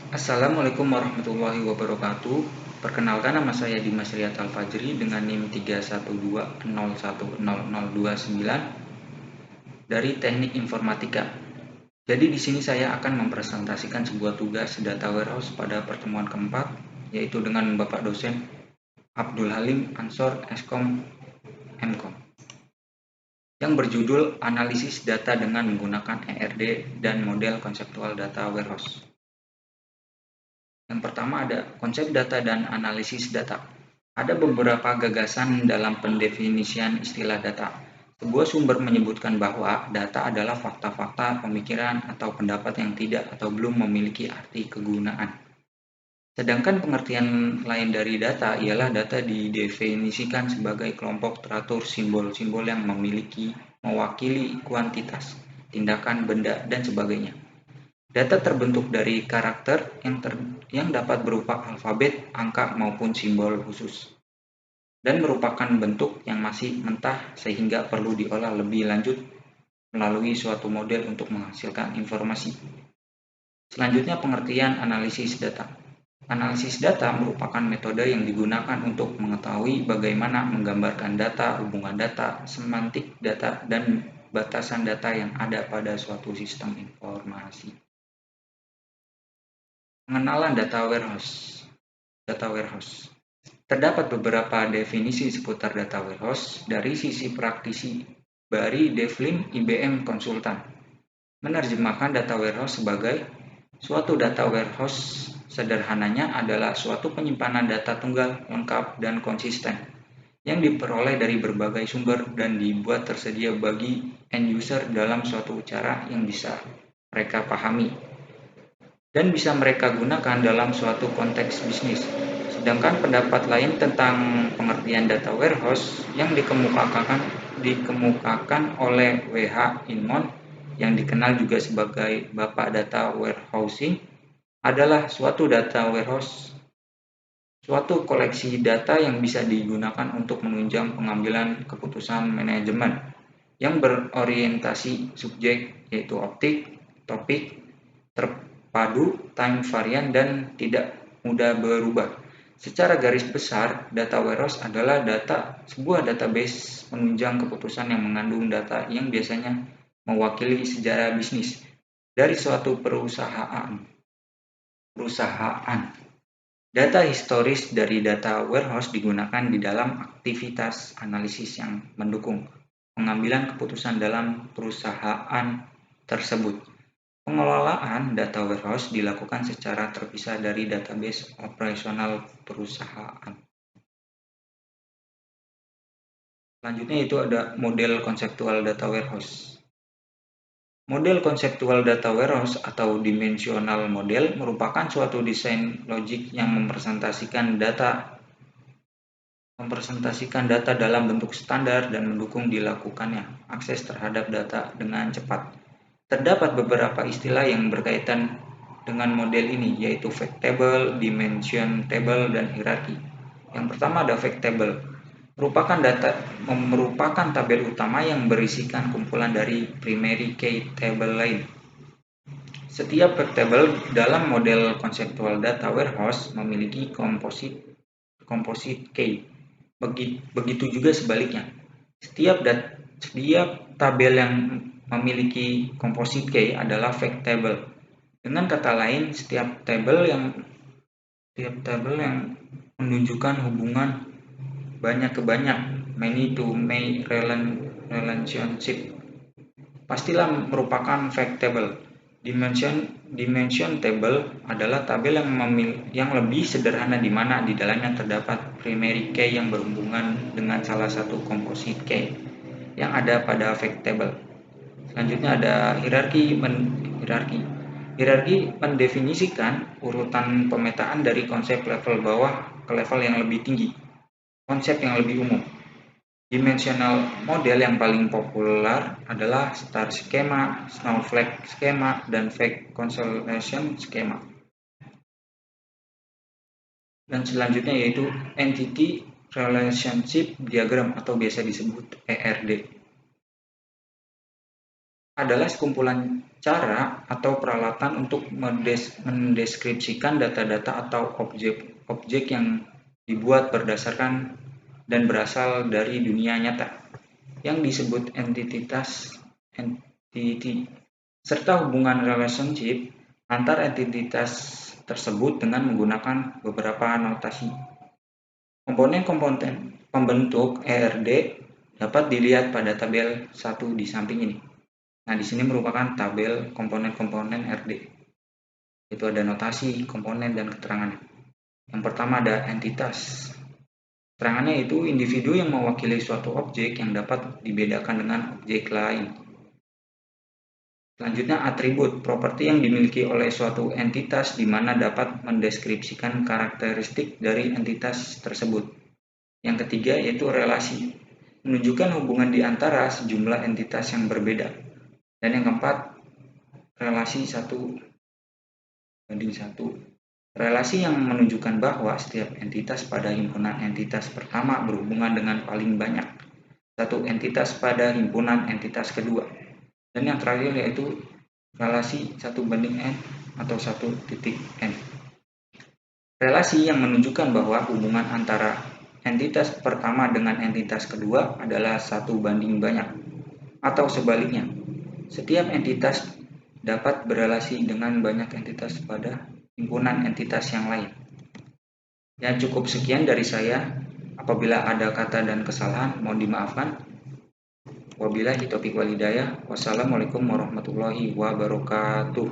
Assalamualaikum warahmatullahi wabarakatuh. Perkenalkan, nama saya Dimas Riyad Al-Fajri dengan NIM 312010029 dari Teknik Informatika. Jadi di sini saya akan mempresentasikan sebuah tugas data warehouse pada pertemuan keempat, yaitu dengan Bapak dosen Abdul Halim Ansor Eskom Mkom, yang berjudul Analisis Data dengan menggunakan ERD dan Model Konseptual Data Warehouse. Yang pertama ada konsep data dan analisis data. Ada beberapa gagasan dalam pendefinisian istilah data. Sebuah sumber menyebutkan bahwa data adalah fakta-fakta, pemikiran, atau pendapat yang tidak atau belum memiliki arti kegunaan. Sedangkan pengertian lain dari data ialah data didefinisikan sebagai kelompok teratur simbol-simbol yang mewakili kuantitas, tindakan, benda, dan sebagainya. Data terbentuk dari karakter yang dapat berupa alfabet, angka, maupun simbol khusus, dan merupakan bentuk yang masih mentah sehingga perlu diolah lebih lanjut melalui suatu model untuk menghasilkan informasi. Selanjutnya, pengertian analisis data. Analisis data merupakan metode yang digunakan untuk mengetahui bagaimana menggambarkan data, hubungan data, semantik data, dan batasan data yang ada pada suatu sistem informasi. Pengenalan data warehouse. Data warehouse. Terdapat beberapa definisi seputar data warehouse dari sisi praktisi. Bari Devlin, IBM Konsultan, menerjemahkan data warehouse sebagai suatu data warehouse sederhananya adalah suatu penyimpanan data tunggal, lengkap, dan konsisten yang diperoleh dari berbagai sumber dan dibuat tersedia bagi end user dalam suatu cara yang bisa mereka pahami dan bisa mereka gunakan dalam suatu konteks bisnis. Sedangkan pendapat lain tentang pengertian data warehouse yang dikemukakan oleh W.H. Inmon, yang dikenal juga sebagai Bapak Data Warehousing, adalah suatu data warehouse, suatu koleksi data yang bisa digunakan untuk menunjang pengambilan keputusan manajemen yang berorientasi subjek, yaitu objek, topik, terpadu, time varian, dan tidak mudah berubah. Secara garis besar, data warehouse adalah sebuah database penunjang keputusan yang mengandung data yang biasanya mewakili sejarah bisnis dari suatu perusahaan. Data historis dari data warehouse digunakan di dalam aktivitas analisis yang mendukung pengambilan keputusan dalam perusahaan tersebut. Pengelolaan data warehouse dilakukan secara terpisah dari database operasional perusahaan. Selanjutnya itu ada model konseptual data warehouse. Model konseptual data warehouse atau dimensional model merupakan suatu desain logik yang mempresentasikan data dalam bentuk standar dan mendukung dilakukannya akses terhadap data dengan cepat. Terdapat beberapa istilah yang berkaitan dengan model ini, yaitu fact table, dimension table, dan hierarki. Yang pertama ada fact table. Merupakan tabel utama yang berisikan kumpulan dari primary key table lain. Setiap fact table dalam model konseptual data warehouse memiliki composite key. Begitu juga sebaliknya. Setiap tabel yang memiliki composite key adalah fact table. Dengan kata lain, setiap tabel yang menunjukkan hubungan banyak ke banyak, many to many relationship, pastilah merupakan fact table. Dimension table adalah tabel yang lebih sederhana di mana di dalamnya terdapat primary key yang berhubungan dengan salah satu composite key yang ada pada fact table. Selanjutnya ada hierarki. Hierarki mendefinisikan urutan pemetaan dari konsep level bawah ke level yang lebih tinggi, konsep yang lebih umum. Dimensional model yang paling populer adalah star schema, snowflake schema, dan fact constellation schema. Dan selanjutnya yaitu entity relationship diagram atau biasa disebut ERD. adalah sekumpulan cara atau peralatan untuk mendeskripsikan data-data atau objek-objek yang dibuat berdasarkan dan berasal dari dunia nyata, yang disebut entity, serta hubungan relationship antar entitas tersebut dengan menggunakan beberapa notasi. Komponen-komponen pembentuk ERD dapat dilihat pada tabel 1 di samping ini. Nah, di sini merupakan tabel komponen-komponen RD. Itu ada notasi, komponen, dan keterangan. Yang pertama ada entitas. Keterangannya itu individu yang mewakili suatu objek yang dapat dibedakan dengan objek lain. Selanjutnya atribut, properti yang dimiliki oleh suatu entitas di mana dapat mendeskripsikan karakteristik dari entitas tersebut. Yang ketiga yaitu relasi, menunjukkan hubungan di antara sejumlah entitas yang berbeda. Dan yang keempat, relasi 1:1. Relasi yang menunjukkan bahwa setiap entitas pada himpunan entitas pertama berhubungan dengan paling banyak satu entitas pada himpunan entitas kedua. Dan yang terakhir yaitu relasi 1:n atau 1.n. Relasi yang menunjukkan bahwa hubungan antara entitas pertama dengan entitas kedua adalah 1:banyak atau sebaliknya. Setiap entitas dapat berelasi dengan banyak entitas pada himpunan entitas yang lain. Ya, cukup sekian dari saya. Apabila ada kata dan kesalahan, mohon dimaafkan. Wabillahi taufiq wal hidayah. Wassalamualaikum warahmatullahi wabarakatuh.